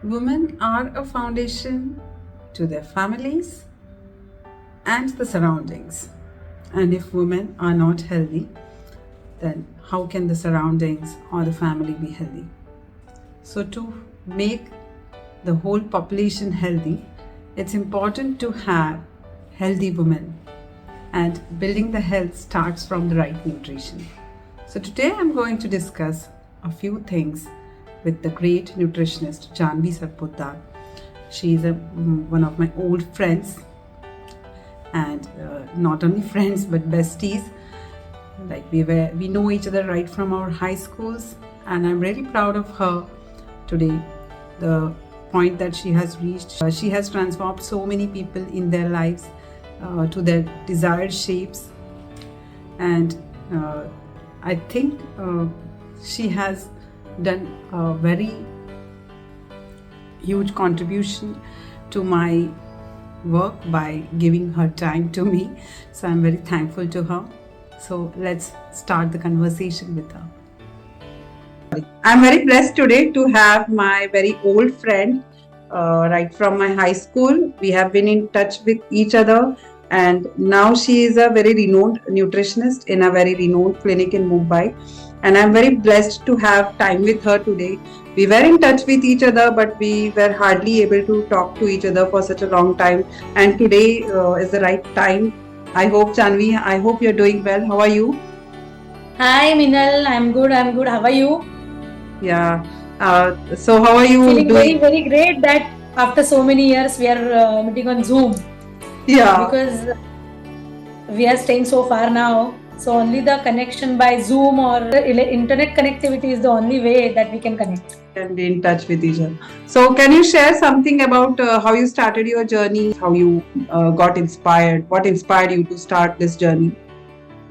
Women are a foundation to their families and the surroundings. And if women are not healthy, then how can the surroundings or the family be healthy? So, to make the whole population healthy, it's important to have healthy women. And building the health starts from the right nutrition. So, today I'm going to discuss a few things with the great nutritionist Janhavi Sarpotdar. She is one of my old friends, and not only friends but besties. Like we know each other right from our high schools, and I'm really proud of her today. The point that she has reached, she has transformed so many people in their lives to their desired shapes, and I think she has done a very huge contribution to my work by giving her time to me. So I'm very thankful to her. So let's start the conversation with her. I'm very blessed today to have my very old friend right from my high school. We have been in touch with each other, and now she is a very renowned nutritionist in a very renowned clinic in Mumbai. And I'm very blessed to have time with her today. We were in touch with each other, but we were hardly able to talk to each other for such a long time. And today is the right time. I hope, Janhavi, I hope you're doing well. How are you? Hi Minal, I'm good. How are you? Yeah. So how are you Feeling doing? very great that after so many years we are meeting on Zoom. Yeah. Because we are staying so far now. So only the connection by Zoom or internet connectivity is the only way that we can connect. And be in touch with each other. So can you share something about how you started your journey, how you got inspired, what inspired you to start this journey?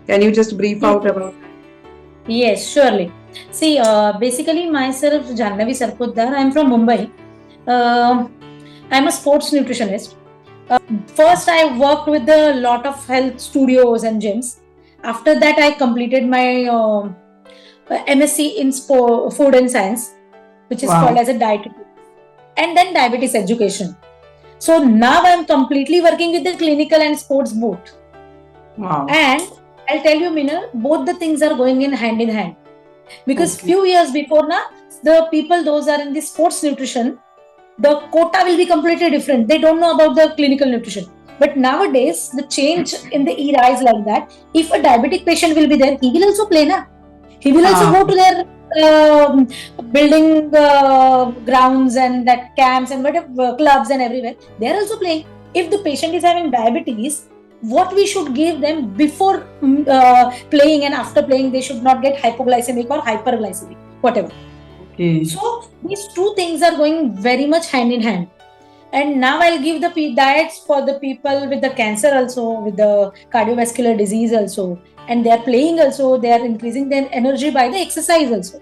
Can you just brief out about that? Yes, surely. See, basically myself, Janhavi Sarpotdar, I'm from Mumbai. I'm a sports nutritionist. First, I worked with a lot of health studios and gyms. After that, I completed my MSc in food and science, which is called as a dietitian, and then diabetes education. So now I'm completely working with the clinical and sports both. Wow. And I'll tell you, Minal, both the things are going in hand. Because few years before now, the people those are in the sports nutrition, the quota will be completely different. They don't know about the clinical nutrition. But nowadays, the change in the era is like that. If a diabetic patient will be there, he will also play na. He will also go to their building grounds and that camps and whatever clubs and everywhere. They are also playing. If the patient is having diabetes, what we should give them before playing and after playing, they should not get hypoglycemic or hyperglycemic, whatever. Okay. So these two things are going very much hand in hand. And now I'll give the diets for the people with the cancer also, with the cardiovascular disease also. And they are playing also, they are increasing their energy by the exercise also.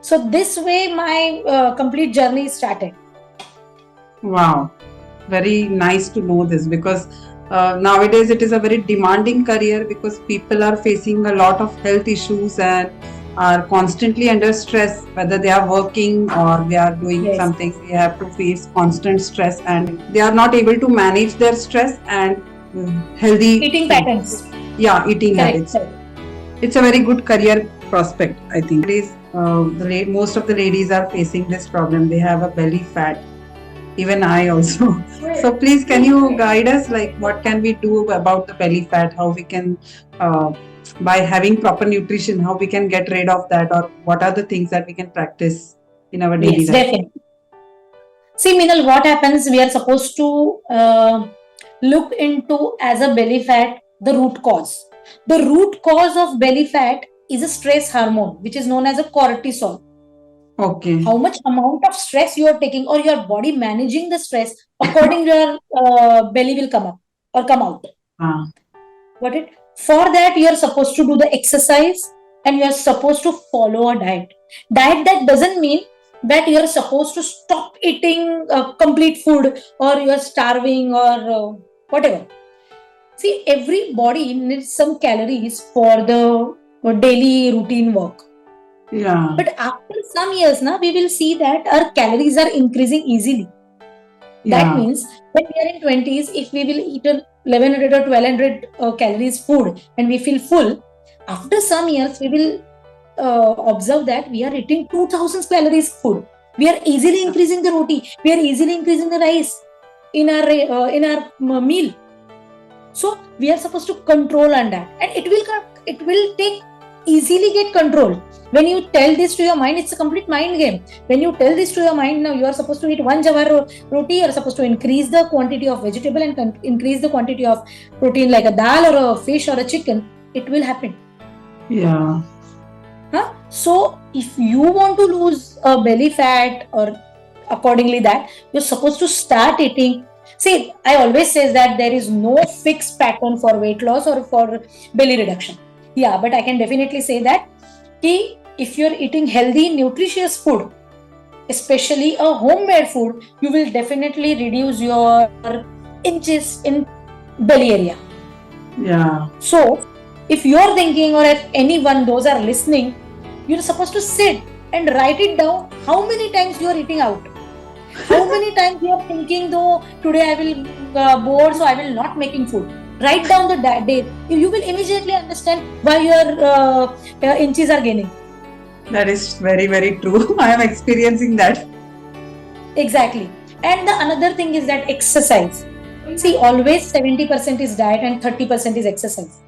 So this way my complete journey started. Wow. Very nice to know this, because nowadays it is a very demanding career, because people are facing a lot of health issues and are constantly under stress, whether they are working or they are doing something. They have to face constant stress, and they are not able to manage their stress and healthy eating patterns. Yeah, eating habits. It's a very good career prospect, I think. Most of the ladies are facing this problem. They have a belly fat. Even I also. So please, can you guide us, like what can we do about the belly fat? How we can, by having proper nutrition, how we can get rid of that, or what are the things that we can practice in our daily life? Definitely. See, Minal, what happens? We are supposed to look into as a belly fat the root cause. The root cause of belly fat is a stress hormone, which is known as a cortisol. Okay. How much amount of stress you are taking, or your body managing the stress, according your belly will come up or come out. Got it? For that, you are supposed to do the exercise and you are supposed to follow a diet. Diet that doesn't mean that you are supposed to stop eating complete food, or you are starving, or whatever. See, every body needs some calories for the daily routine work. Yeah. But after some years, now we will see that our calories are increasing easily. That Yeah. means when we are in 20s, if we will eat a 1100 or 1200 calories food and we feel full, after some years we will observe that we are eating 2000 calories food. We are easily increasing the roti. We are easily increasing the rice in our meal. So we are supposed to control on that, and it will take easily get control. When you tell this to your mind, it's a complete mind game. When you tell this to your mind, now you are supposed to eat one jawar roti. You are supposed to increase the quantity of vegetable and increase the quantity of protein like a dal or a fish or a chicken. It will happen. Yeah. Huh? So if you want to lose a belly fat or accordingly that, you're supposed to start eating. See, I always say that there is no fixed pattern for weight loss or for belly reduction. Yeah, but I can definitely say that if you're eating healthy, nutritious food, especially a homemade food, you will definitely reduce your inches in belly area. Yeah. So, if you're thinking, or if anyone, those are listening, you're supposed to sit and write it down how many times you're eating out. How many times you are thinking, though, today I will bored, so I will not making food. Write down the day. You will immediately understand why your inches are gaining. That is very, very true. I am experiencing that. Exactly. And the another thing is that exercise. See, always 70% is diet and 30% is exercise.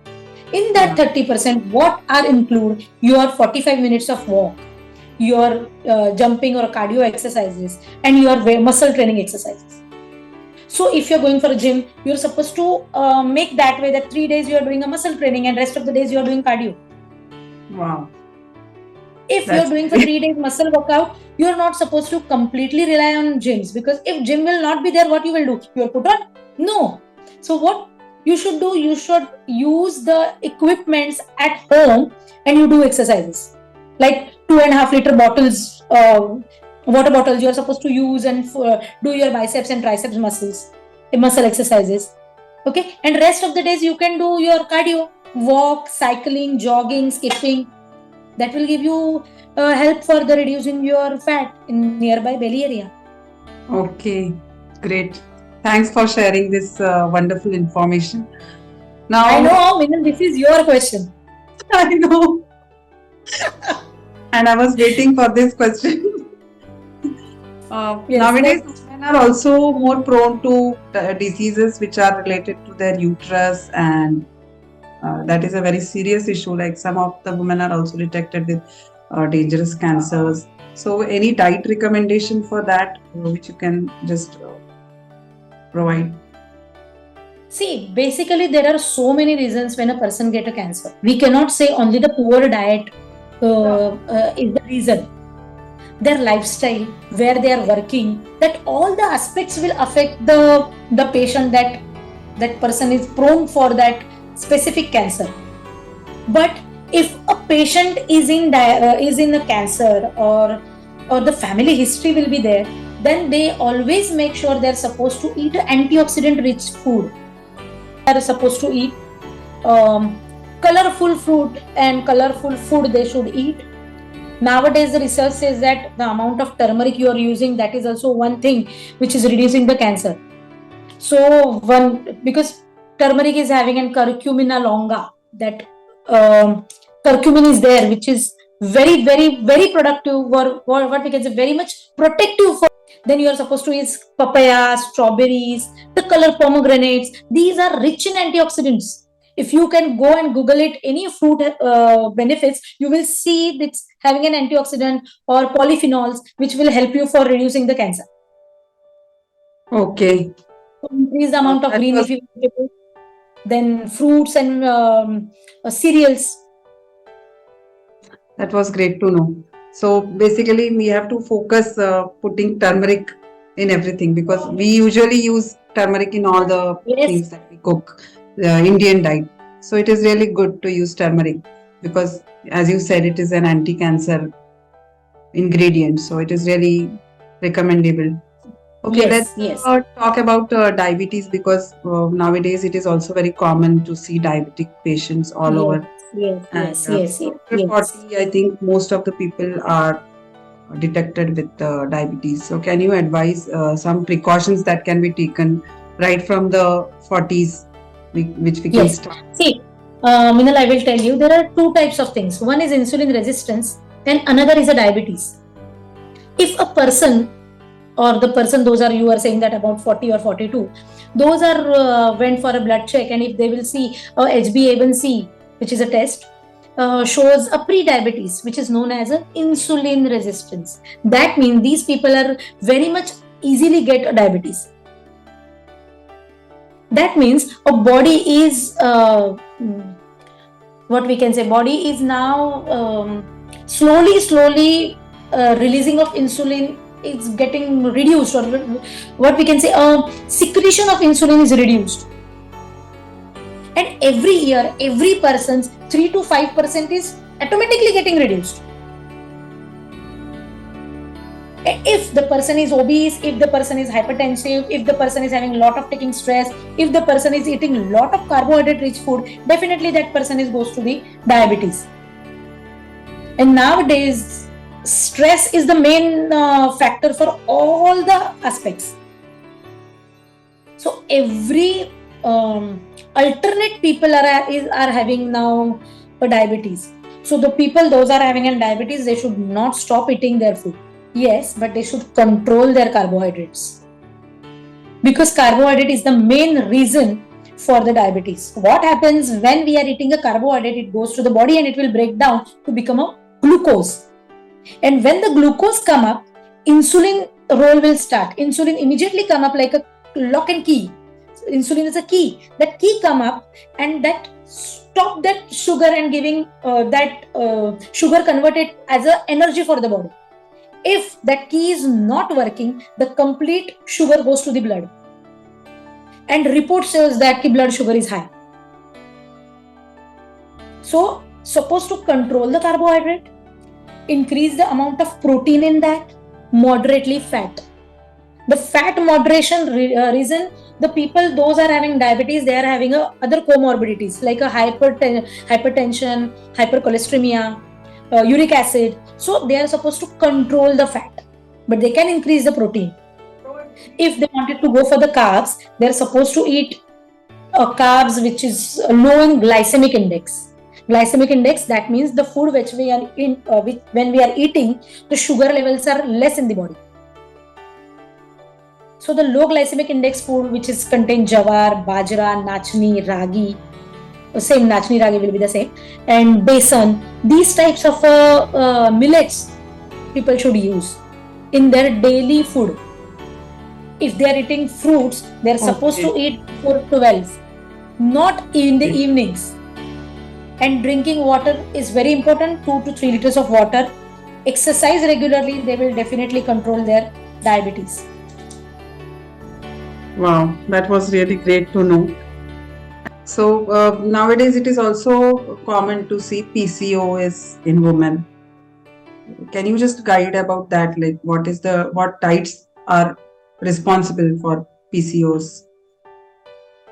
In that 30%, what are include your 45 minutes of walk, your jumping or cardio exercises, and your muscle training exercises. So if you're going for a gym, you're supposed to make that way that 3 days you are doing a muscle training and rest of the days you are doing cardio. Wow. If you're doing for 3 days muscle workout, you're not supposed to completely rely on gyms, because if gym will not be there, what you will do? You'll put on? No. So what you should do, you should use the equipments at home and you do exercises. Like 2.5 liter bottles, water bottles you're supposed to use and do your biceps and triceps muscle exercises. Okay. And rest of the days you can do your cardio, walk, cycling, jogging, skipping. That will give you help for the reducing your fat in nearby belly area. Okay, great. Thanks for sharing this wonderful information. Now I know, Minal, this is your question. I know. And I was waiting for this question. Yes, nowadays, women are also more prone to diseases which are related to their uterus, and that is a very serious issue. Like some of the women are also detected with dangerous cancers. So, any diet recommendation for that, which you can just provide? See, basically there are so many reasons when a person get a cancer. We cannot say only the poor diet is the reason. Their lifestyle, where they are working, that all the aspects will affect the patient, that person is prone for that specific cancer. But if a patient is in a cancer, or the family history will be there, then they always make sure they're supposed to eat antioxidant rich food. They are supposed to eat colorful fruit and colorful food they should eat. Nowadays, the research says that the amount of turmeric you are using, that is also one thing which is reducing the cancer. So because turmeric is having an curcumina longa, that curcumin is there, which is very, very, very productive, or what we can say, very much protective for. Then you are supposed to eat papaya, strawberries, the color pomegranates. These are rich in antioxidants. If you can go and Google it, any fruit benefits, you will see it's having an antioxidant or polyphenols, which will help you for reducing the cancer. Okay. So increase the amount of green leafy vegetables, then fruits and cereals. That was great to know. So basically, we have to focus putting turmeric in everything, because we usually use turmeric in all the things that we cook, the Indian diet. So it is really good to use turmeric, because, as you said, it is an anti-cancer ingredient. So it is really recommendable. Okay, let's talk about diabetes, because nowadays it is also very common to see diabetic patients all over. yes, And yes, yes, yes, after yes. 40, I think most of the people are detected with diabetes. So, can you advise some precautions that can be taken right from the 40s, which we can Yes. start? See, Minal, I will tell you there are two types of things. One is insulin resistance, and another is a diabetes. If a person or the person, those are, you are saying that about 40 or 42, those are went for a blood check, and if they will see HbA1c, which is a test, shows a pre-diabetes, which is known as a insulin resistance. That means these people are very much easily get a diabetes. That means a body is what we can say, body is now slowly releasing of insulin is getting reduced, or what we can say, secretion of insulin is reduced, and every year every person's 3 to 5% is automatically getting reduced. If the person is obese, if the person is hypertensive, if the person is having a lot of taking stress, if the person is eating a lot of carbohydrate rich food, definitely that person is goes to the diabetes. And nowadays stress is the main factor for all the aspects. So every alternate people are having now a diabetes. So the people those are having a diabetes, they should not stop eating their food. Yes, but they should control their carbohydrates, because carbohydrate is the main reason for the diabetes. What happens when we are eating a carbohydrate? It goes to the body and it will break down to become a glucose. And when the glucose come up, insulin role will start. Insulin immediately come up like a lock and key. Insulin is a key. That key come up and that stop that sugar and giving that sugar converted as a energy for the body. If that key is not working, the complete sugar goes to the blood, and report says that the blood sugar is high. So supposed to control the carbohydrate, increase the amount of protein in that, moderately fat. The fat moderation reason the people those are having diabetes, they are having other comorbidities like a hypertension, hypercholesteremia, uric acid. So they are supposed to control the fat, but they can increase the protein. If they wanted to go for the carbs, they are supposed to eat carbs which is low in glycemic index. Glycemic index, that means the food which we are in, when we are eating, the sugar levels are less in the body. So the low glycemic index food, which is contain jawar, bajra, nachni, ragi, same nachni ragi will be the same, and besan. These types of millets people should use in their daily food. If they are eating fruits, they are supposed to eat before 12, not in the evenings. And drinking water is very important, 2 to 3 liters of water. Exercise regularly, they will definitely control their diabetes. Wow, that was really great to know. So nowadays it is also common to see PCOS in women. Can you just guide about that? Like what diets are responsible for PCOS?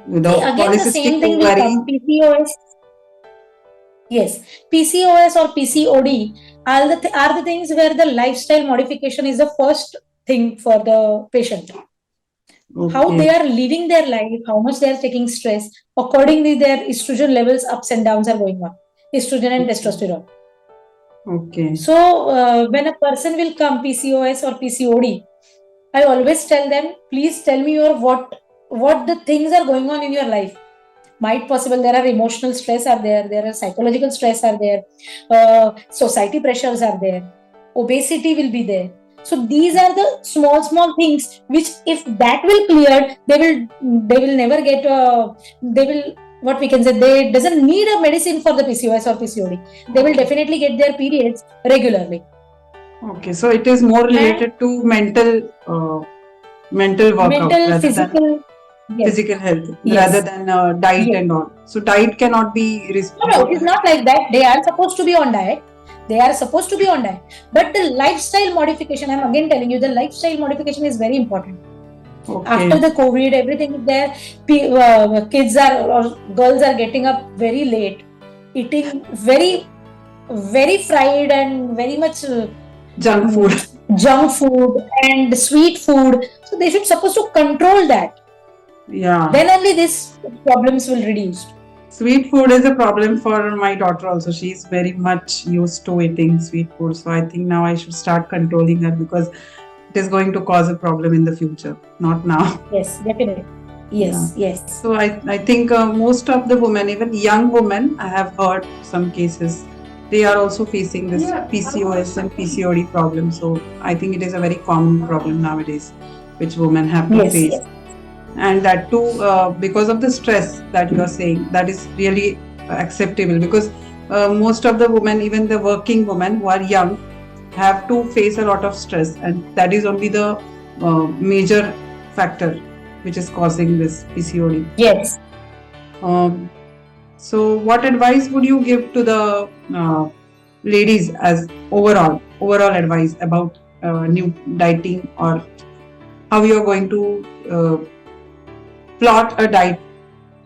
Again, the same thing will come. PCOS. Yes, PCOS or PCOD are the things where the lifestyle modification is the first thing for the patient. Okay. How they are living their life, how much they are taking stress, accordingly their estrogen levels ups and downs are going on. Estrogen and testosterone. Okay. So when a person will come PCOS or PCOD, I always tell them, please tell me what the things are going on in your life. Might possible there are emotional stress are there are psychological stress are there, society pressures are there, obesity will be there. So these are the small things which, if that will clear, they will never get they will, what we can say, they doesn't need a medicine for the PCOS or PCOD. They will definitely get their periods regularly. Okay, so it is more related to mental workout, mental, physical. Yes. Physical health, yes, rather than diet, yes, and all. So diet cannot be No, it is not like that. They are supposed to be on diet. But the lifestyle modification, I'm again telling you, the lifestyle modification is very important. Okay. After the COVID, everything is there. Kids or girls are getting up very late. eating very, very fried and very much Junk food. junk food and sweet food. So they should supposed to control that. Yeah. Then only these problems will reduce. Sweet food is a problem for my daughter also. She's very much used to eating sweet food. So I think now I should start controlling her because it is going to cause a problem in the future, not now. Yes, definitely. Yes, yes. So I think most of the women, even young women, I have heard some cases, they are also facing this PCOS and PCOD problem. So I think it is a very common problem nowadays, which women have to Yes, face. yes. And that too, because of the stress that you are saying, that is really acceptable because most of the women, even the working women who are young, have to face a lot of stress, and that is only the major factor which is causing this PCOD. Yes. So what advice would you give to the ladies as overall advice about new dieting, or how you are going to plot a diet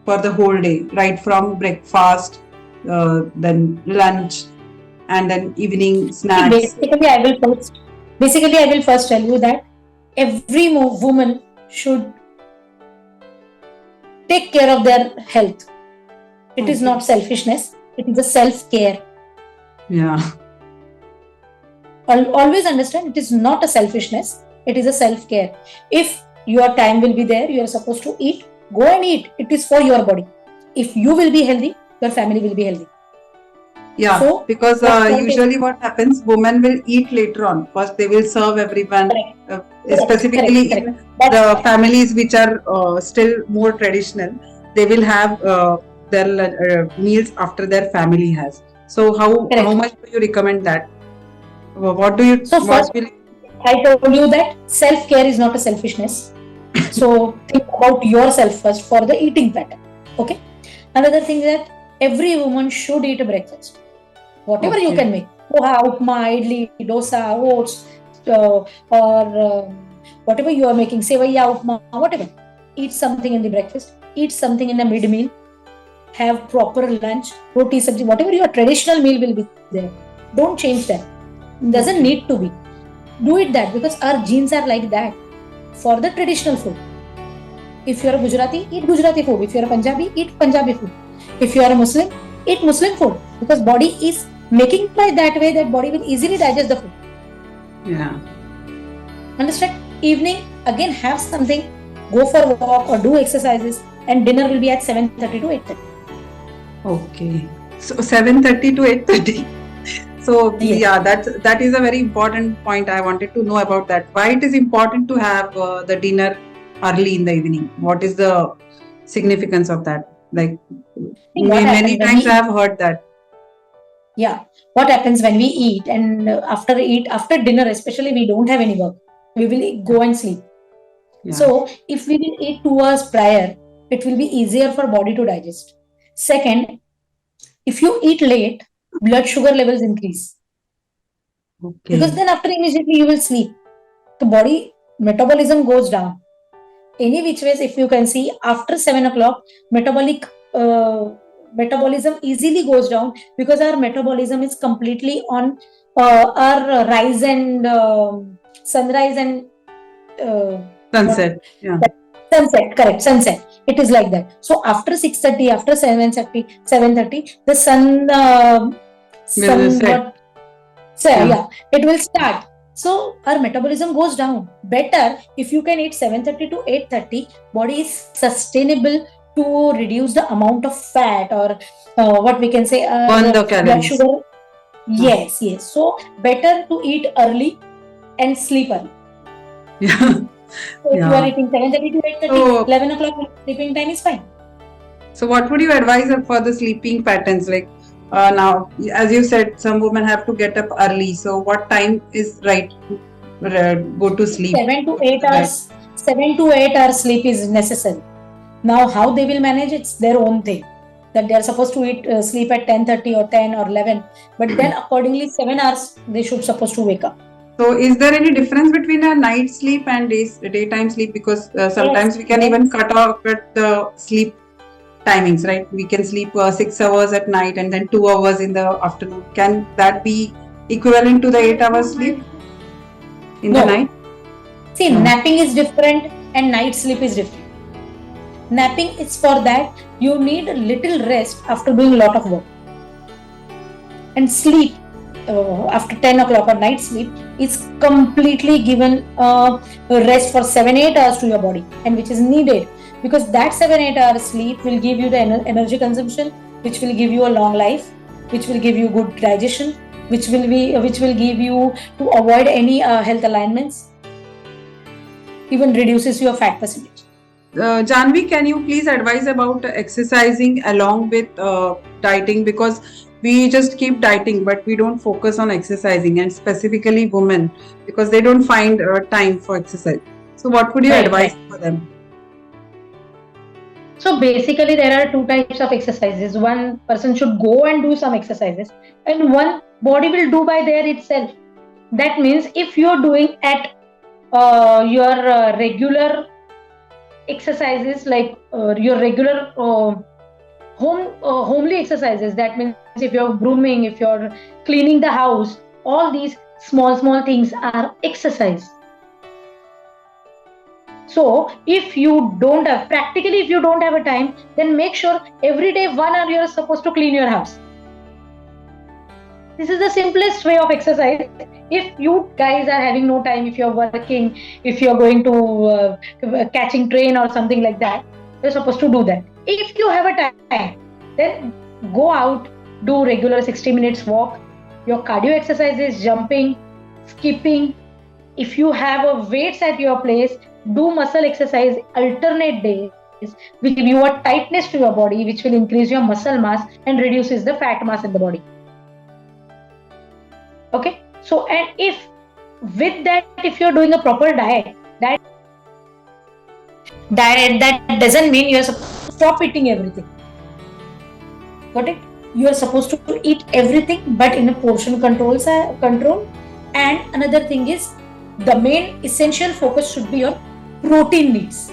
for the whole day, right from breakfast, then lunch, and then evening snacks? Basically, I will first tell you that every woman should take care of their health. It is not selfishness. It is a self-care. Yeah. Always understand, it is not a selfishness. It is a self-care. If your time will be there, you are supposed to eat, go and eat. It is for your body. If you will be healthy, your family will be healthy. Yeah, so, because usually what happens, women will eat later on. First, they will serve everyone, specifically in the families which are still more traditional. They will have their meals after their family has. So, how much do you recommend that? What do you? So first, I told you that self-care is not a selfishness. So think about yourself first for the eating pattern. Okay. Another thing is that every woman should eat a breakfast. Whatever you can make. Poha, upma, idli, dosa, oats, or whatever you are making, sevaiya, upma, whatever. Eat something in the breakfast. Eat something in the mid-meal. Have proper lunch, roti, sabji, whatever your traditional meal will be there. Don't change that. Doesn't need to be. Do it that because our genes are like that. For the traditional food. If you are a Gujarati, eat Gujarati food. If you are a Punjabi, eat Punjabi food. If you are a Muslim, eat Muslim food. Because body is making by that way that body will easily digest the food. Yeah. Understand? Evening, again have something. Go for a walk or do exercises. And dinner will be at 7:30 to 8:30. Okay. So 7:30 to 8:30. So yeah, that is a very important point. I wanted to know about that. Why it is important to have the dinner early in the evening? What is the significance of that? Like many times I have heard that. Yeah, what happens when we eat and after dinner, especially we don't have any work. We will go and sleep. Yeah. So if we will eat 2 hours prior, it will be easier for body to digest. Second, if you eat late, blood sugar levels increase. Okay. Because then after immediately you will sleep. The body metabolism goes down. Any which ways, if you can see, after 7 o'clock, metabolism easily goes down because our metabolism is completely on our rise and sunrise and sunset. Yeah. Sunset, correct. Sunset. It is like that. So after 6:30, after 7:30, the sun yeah, it will start. So our metabolism goes down. Better if you can eat 7:30 to 8:30, body is sustainable to reduce the amount of fat or what we can say burn the calories. Blood sugar. Yes, yes. So better to eat early and sleep early. Yeah. So if you are eating 7:30 to 8:30, 11 o'clock sleeping time is fine. So what would you advise for the sleeping patterns? Like now, as you said, some women have to get up early. So what time is right to go to sleep? 7 to 8 hours. 7 to 8 hours sleep is necessary. Now, how they will manage, it's their own thing. That they are supposed to sleep at 10:30 or 10 or 11. But then accordingly, 7 hours they should supposed to wake up. So, is there any difference between a night sleep and daytime sleep? Because sometimes we can even cut the sleep timings, right? We can sleep 6 hours at night and then 2 hours in the afternoon. Can that be equivalent to the 8 hours sleep in the No. night? See, No. napping is different and night sleep is different. Napping is for that you need a little rest after doing a lot of work. And sleep after 10 o'clock or night sleep is completely given rest for 7-8 hours to your body, and which is needed, because that 7-8 hours sleep will give you the energy consumption, which will give you a long life, which will give you good digestion, which will give you to avoid any health alignments, even reduces your fat percentage. Janhavi, can you please advise about exercising along with dieting? Because we just keep dieting, but we don't focus on exercising, and specifically women, because they don't find time for exercise. So what would you advise for them? So basically, there are two types of exercises. One person should go and do some exercises, and one body will do by there itself. That means if you're doing at your regular exercises, like your regular homely exercises, that means if you're grooming, if you're cleaning the house, all these small things are exercise. So if you don't have a time, then make sure every day 1 hour you're supposed to clean your house. This is the simplest way of exercise. If you guys are having no time, if you're working, if you're going to catching train or something like that, you're supposed to do that. If you have a time, then go out, do regular 60 minutes walk, your cardio exercises, jumping, skipping. If you have a weights at your place, do muscle exercise alternate days, which give you a tightness to your body, which will increase your muscle mass and reduces the fat mass in the body. Okay, so and if with that, if you're doing a proper diet, that doesn't mean you're supposed to stop eating everything. Got it? You are supposed to eat everything, but in a portion control. And another thing is, the main essential focus should be your protein needs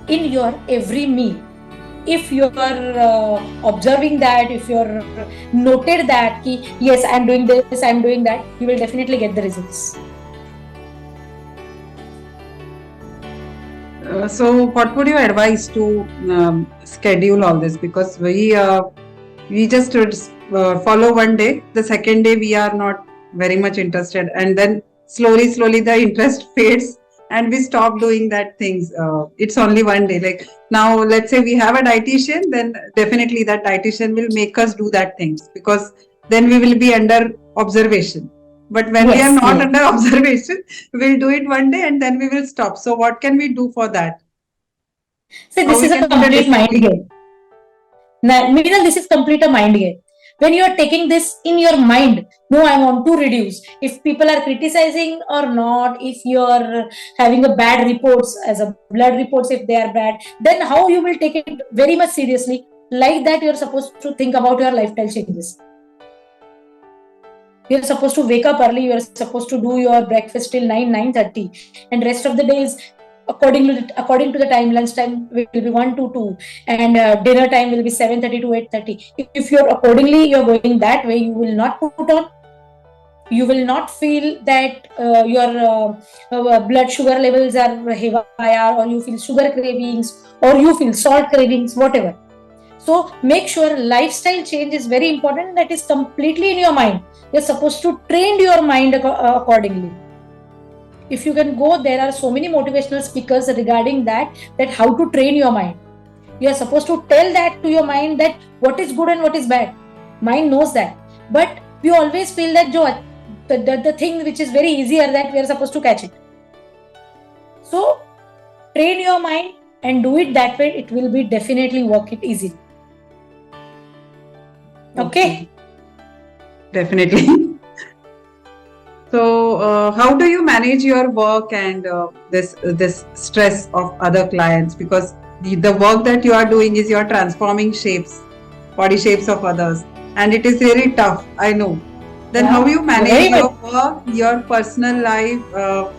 in your every meal. If you are observing that, if you're noted that, yes, I'm doing this, I'm doing that, you will definitely get the results. So what would you advise to schedule all this? Because we just follow one day, the second day we are not very much interested, and then slowly the interest fades and we stop doing that things. It's only one day. Like now, let's say we have a dietitian, then definitely that dietitian will make us do that things, because then we will be under observation. But when we are not under observation, we'll do it one day and then we will stop. So what can we do for that? So this is a complete mind game. Meena, this is complete a mind game. When you are taking this in your mind, no, I want to reduce. If people are criticizing or not, if you are having a bad reports as a blood reports, if they are bad, then how you will take it very much seriously? Like that, you are supposed to think about your lifestyle changes. You're supposed to wake up early. You're supposed to do your breakfast till 9:30, and rest of the days according to the time. Lunch time will be 1 to 2, and dinner time will be 7:30 to 8:30. If you're going that way, you will not put on. You will not feel that your blood sugar levels are haywire, or you feel sugar cravings, or you feel salt cravings, whatever. So make sure lifestyle change is very important. That is completely in your mind. You're supposed to train your mind accordingly. If you can go, there are so many motivational speakers regarding that how to train your mind. You are supposed to tell that to your mind that what is good and what is bad. Mind knows that. But we always feel that the thing which is very easier, that we are supposed to catch it. So train your mind and do it that way. It will be definitely work it easily. Okay. Definitely. So how do you manage your work and this stress of other clients? Because the work that you are doing is, you are transforming body shapes of others, and it is really tough, I know. Then Yeah, how you manage very your good. work, your personal life?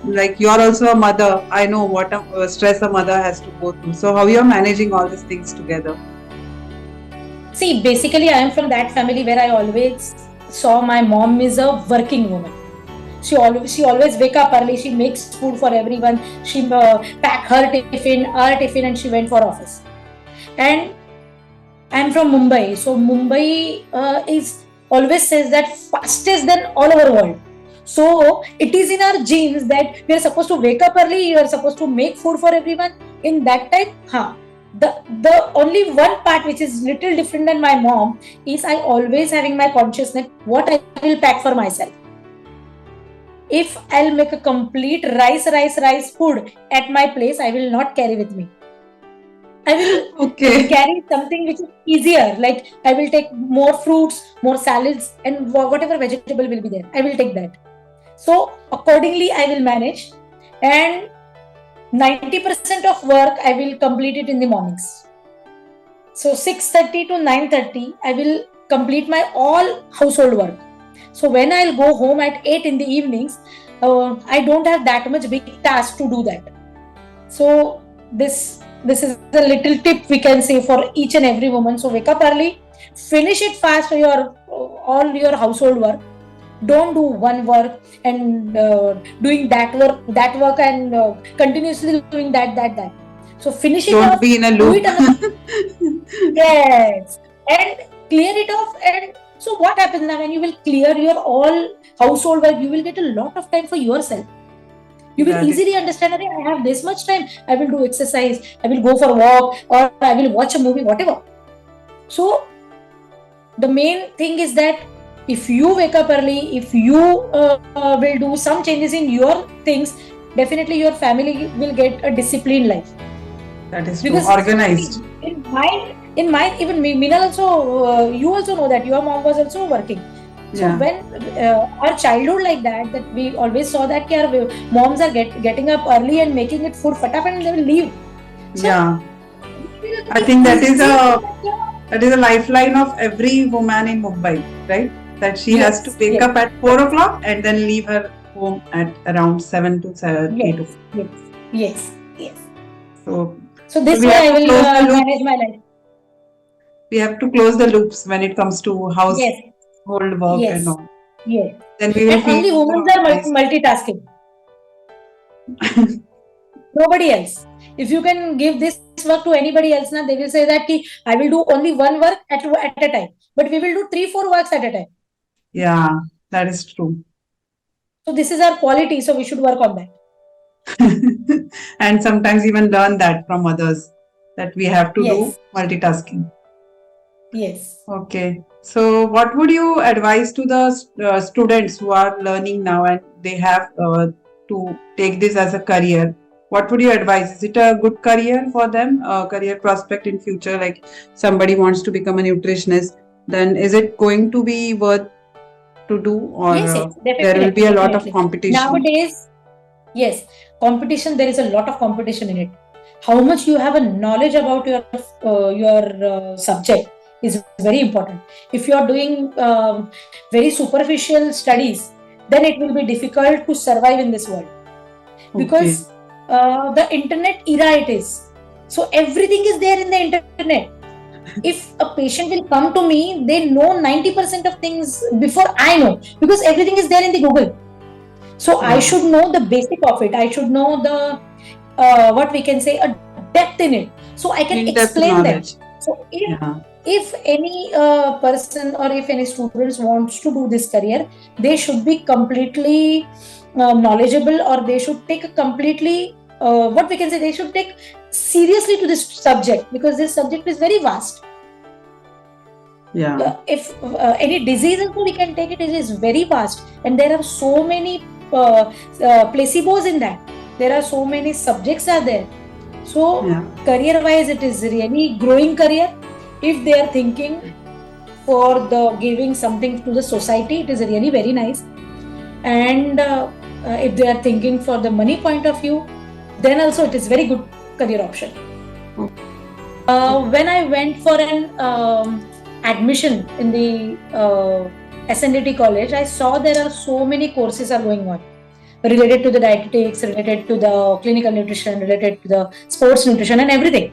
Like you're also a mother. I know what a stress a mother has to go through. So how you're managing all these things together? See, basically, I am from that family where I always saw my mom is a working woman. She always wake up early. She makes food for everyone. She pack her tiffin, our tiffin, and she went for office. And I'm from Mumbai, so Mumbai is always says that fastest than all over world. So it is in our genes that we are supposed to wake up early. You are supposed to make food for everyone. In that time, the only one part which is little different than my mom is I always having my consciousness what I will pack for myself. If I'll make a complete rice food at my place, I will not carry with me. I will Okay. carry something which is easier. Like I will take more fruits, more salads, and whatever vegetable will be there. I will take that. So accordingly, I will manage. And 90% of work I will complete it in the mornings. So 6:30 to 9:30, I will complete my all household work. So when I'll go home at 8 in the evenings, I don't have that much big task to do that. So this is a little tip we can say for each and every woman. So wake up early, finish it fast your all your household work. Don't do one work and doing that work and continuously doing that. So finish it Don't off, be in a do loop. it another. Yes, and clear it off. And so what happens now when you will clear your all household work, you will get a lot of time for yourself. You will That is easily understand that I have this much time. I will do exercise. I will go for a walk, or I will watch a movie, whatever. So the main thing is that if you wake up early, if you will do some changes in your things, definitely your family will get a disciplined life. true. Because see, Organized. in mine, even me, Minal also, you also know that your mom was also working. So Yeah. when our childhood like that we always saw that our moms are getting up early and making it food fatafat and they will leave. So Yeah. it will I be think easy for that is a lifeline of every woman in Mumbai, right? That she has to yes, wake yes, up at 4 o'clock and then leave her home at around 7 to 8 yes, o'clock. yes, yes, yes. So, So so this we way have I to will close the loop. manage my life. We have to close the loops when it comes to Yes, household work and yes, all. yes. Then we will And only feel more women are organized. multitasking. Nobody else. If you can give this work to anybody else, now they will say that I will do only one work at a time. But we will do three, four works at a time. Yeah, that is true. So this is our quality. So we should work on that. And sometimes even learn that from others that we have to do Yes. multitasking. Yes. Okay. So, what would you advise to the students who are learning now and they have to take this as a career? What would you advise? Is it a good career for them, a career prospect in future? Like somebody wants to become a nutritionist, then is it going to be worth to do, or Yes, yes, there will definitely, be a lot of definitely. competition? Nowadays, yes, competition, there is a lot of competition in it. How much you have a knowledge about your subject is very important. If you are doing very superficial studies, then it will be difficult to survive in this world Okay. because the internet era it is. So everything is there in the internet. If a patient will come to me, they know 90% of things before I know because everything is there in the Google. So I Yeah. should know the basic of it. I should know the what we can say a depth in it, so I can In-depth explain them. knowledge. So Yeah. if any person or if any students wants to do this career, they should be completely knowledgeable, or they should take a completely what we can say they should take seriously to this subject because this subject is very vast. Yeah. If any disease also we can take it, it is very vast and there are so many placebos in that. There are so many subjects are there. So Yeah. career wise it is really growing career. If they are thinking for the giving something to the society, it is really very nice. And if they are thinking for the money point of view, then also it is very good career option. When I went for an admission in the SNDT college, I saw there are so many courses are going on related to the dietetics, related to the clinical nutrition, related to the sports nutrition and everything.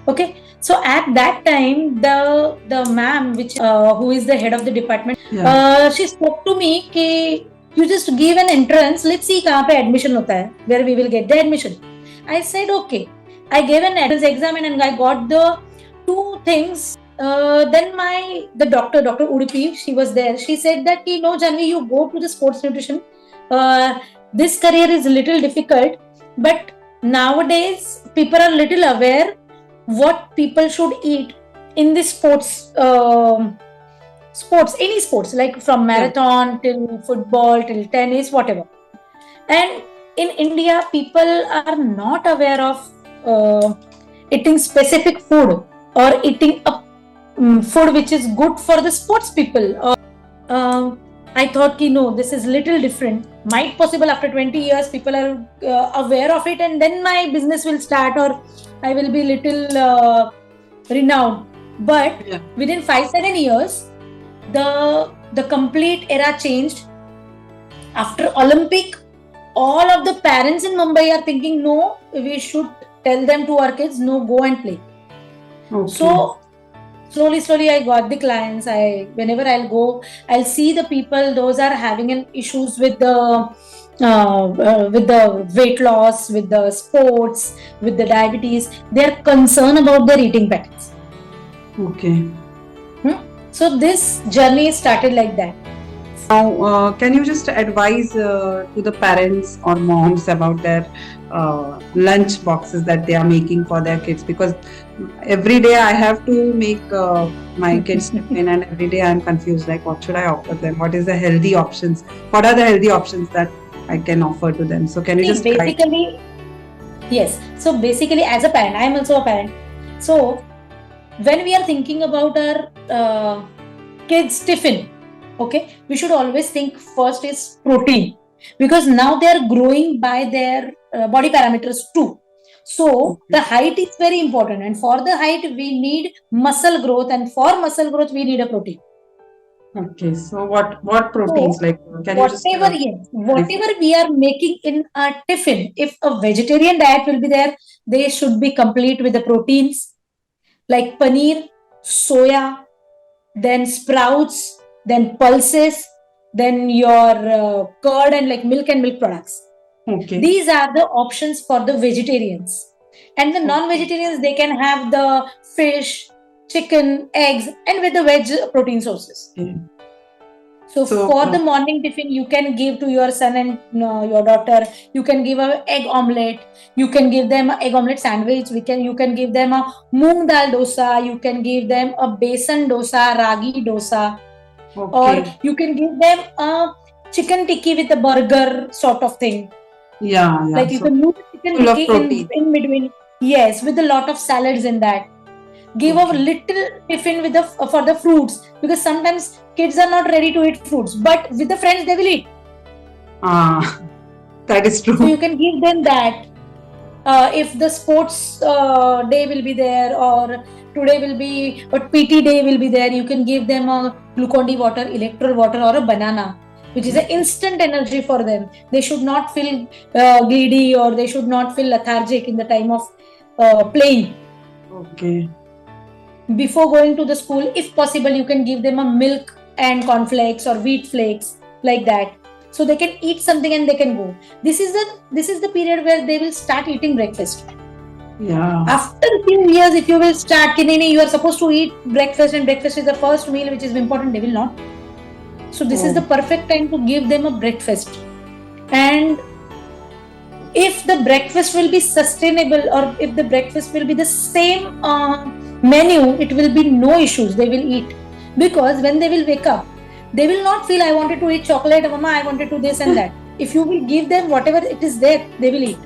Okay, so at that time, the ma'am, which who is the head of the department, she spoke to me कि you just give an entrance, let's see कहाँ पे admission होता है, where we will get the admission. I said okay. I gave an entrance exam and I got the two things. Then the Dr. Udupi, she was there. She said that no, Janhavi, you go to the sports nutrition. This career is a little difficult, but nowadays people are little aware what people should eat in the sports, any sports, like from marathon till football till tennis, whatever. And in India, people are not aware of eating specific food or eating a food which is good for the sports people. I thought no, this is little different. Might possible after 20 years people are aware of it, and then my business will start, or I will be little renowned. But within 5-7 years, the complete era changed. After Olympic, all of the parents in Mumbai are thinking, no, we should tell them to our kids, no, go and play. Okay. So slowly I got the clients. Whenever I'll go, I'll see the people, those are having an issues with the weight loss, with the sports, with the diabetes. They're concerned about their eating patterns. Okay. So this journey started like that. Now, can you just advise to the parents or moms about their lunch boxes that they are making for their kids? Because every day I have to make my kids tiffin, and every day I am confused, like what should I offer them? What is the healthy options? What are the healthy options that I can offer to them? So can you just basically, yes. So basically, as a parent, I am also a parent. So when we are thinking about our kids' tiffin, okay, we should always think first is protein, because now they are growing by their body parameters too. So the height is very important, and for the height we need muscle growth, and for muscle growth we need a protein. Okay, so what proteins, so, like can whatever you just whatever we are making in a tiffin, if a vegetarian diet will be there, they should be complete with the proteins like paneer, soya, then sprouts, then pulses, then your curd and like milk and milk products. Okay. These are the options for the vegetarians. And the non-vegetarians, they can have the fish, chicken, eggs, and with the veg protein sources. Okay. So for the morning tiffin, you can give to your son and your daughter, you can give an egg omelette, you can give them an egg omelette sandwich, you can give them a moong dal dosa, you can give them a besan dosa, ragi dosa, or you can give them a chicken tikki with a burger sort of thing. Yeah. Like you can use chicken tikki in between. Yes, with a lot of salads in that. Give a little tiffin with for the fruits, because sometimes kids are not ready to eat fruits, but with the friends they will eat. That is true. So you can give them that. If the sports day will be there, or today will be, but PT day will be there, you can give them a Glucon-D water, electro water, or a banana, which is an instant energy for them. They should not feel greedy, or they should not feel lethargic in the time of playing. Okay. Before going to the school, if possible, you can give them a milk and cornflakes or wheat flakes, like that, so they can eat something and they can go. This is the period where they will start eating breakfast. Yeah. After a few years, if you will start, you are supposed to eat breakfast, and breakfast is the first meal which is important, they will not. So this is the perfect time to give them a breakfast. And if the breakfast will be sustainable, or if the breakfast will be the same menu, it will be no issues, they will eat. Because when they will wake up, they will not feel, I wanted to eat chocolate, mama, I wanted to this and that. If you will give them whatever it is there, they will eat.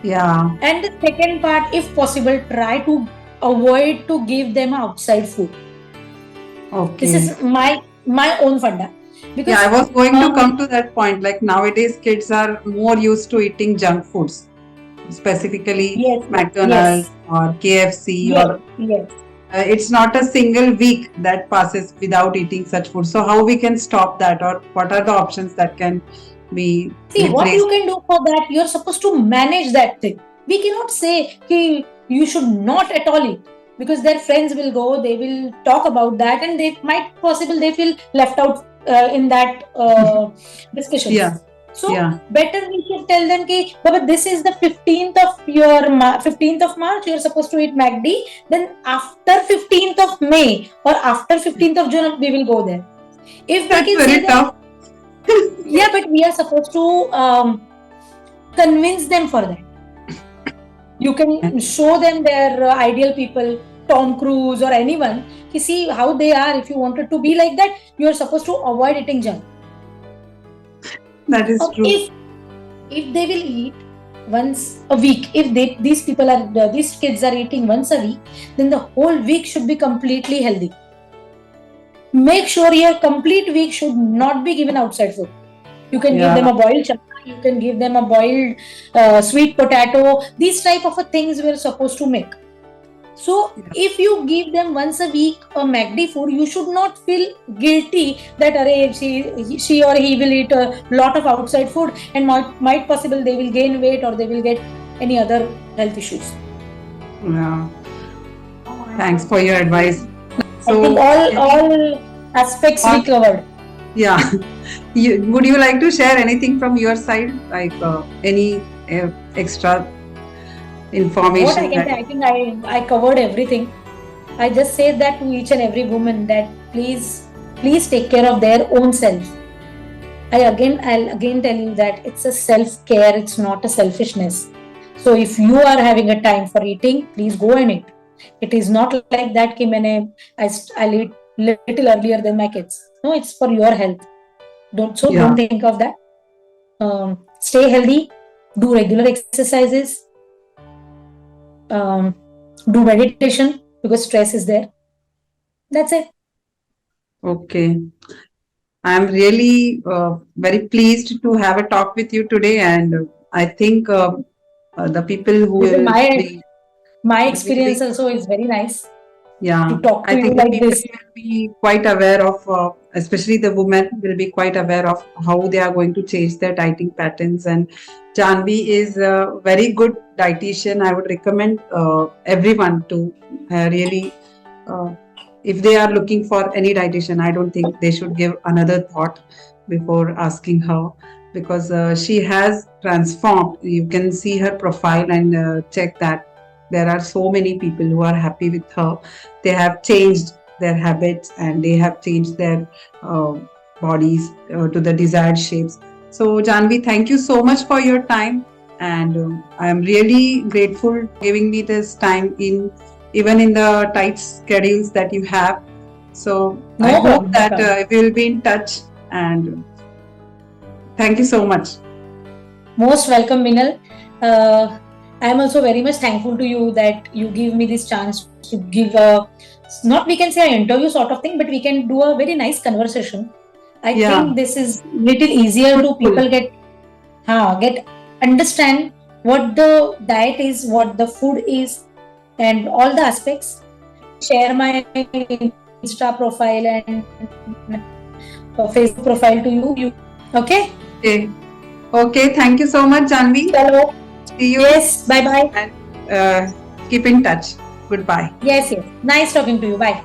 Yeah. And the second part, if possible, try to avoid to give them outside food. Okay. This is my own funda. Because I was going to come to that point. Like nowadays, kids are more used to eating junk foods, specifically McDonald's or KFC. It's not a single week that passes without eating such food. So how we can stop that, or what are the options that can be See, what you replaced? can do for that, you're supposed to manage that thing. We cannot say ki you should not at all eat, because their friends will go, they will talk about that, and they might possible they feel left out in that discussions. Yeah, So yeah, better we should tell them ki, Baba, this is the 15th of your 15th of March, you're supposed to eat MACD. Then after 15th of May or after 15th of June, we will go there. If we that's can say very that, tough. yeah, but we are supposed to convince them for that. You can show them their ideal people, Tom Cruise or anyone. You see how they are. If you wanted to be like that, you are supposed to avoid eating junk. That is true. If they will eat once a week, if these kids are eating once a week, then the whole week should be completely healthy. Make sure your complete week should not be given outside food. You can give them a boiled chana, you can give them a boiled sweet potato. These type of things we're supposed to make. So if you give them once a week a MACD food, you should not feel guilty that she or he will eat a lot of outside food and might possible they will gain weight or they will get any other health issues. Yeah. Thanks for your advice. So, I think all aspects we covered. Yeah. Would you like to share anything from your side, like any extra information? What I can say, I think I covered everything. I just say that to each and every woman that please take care of their own self. I'll again tell you that it's a self-care, it's not a selfishness. So if you are having a time for eating, please go and eat. It is not like that ki I'll eat little earlier than my kids. No, it's for your health. Don't think of that. Stay healthy, do regular exercises, do meditation because stress is there. That's it. Okay. I'm really very pleased to have a talk with you today, and I think the people who will my experience also is very nice. Yeah, to talk to I you think like the people this. will be quite aware of, especially the women will be quite aware of how they are going to change their dieting patterns. And Janhavi is a very good dietitian. I would recommend everyone to really, if they are looking for any dietitian, I don't think they should give another thought before asking her, because she has transformed. You can see her profile and check that there are so many people who are happy with her. They have changed their habits and they have changed their bodies to the desired shapes. So Janhavi, thank you so much for your time, and I am really grateful for giving me this time even in the tight schedules that you have. So I hope that we will be in touch, and thank you so much. Most welcome, Minal. I am also very much thankful to you that you give me this chance to give not we can say an interview sort of thing, but we can do a very nice conversation. I think this is little easier to people get understand what the diet is, what the food is, and all the aspects. Share my Insta profile and Facebook profile to you. Okay? Okay. Thank you so much, Janhavi. Hello. See you. Yes. Bye-bye. And keep in touch. Goodbye. Yes. Nice talking to you. Bye.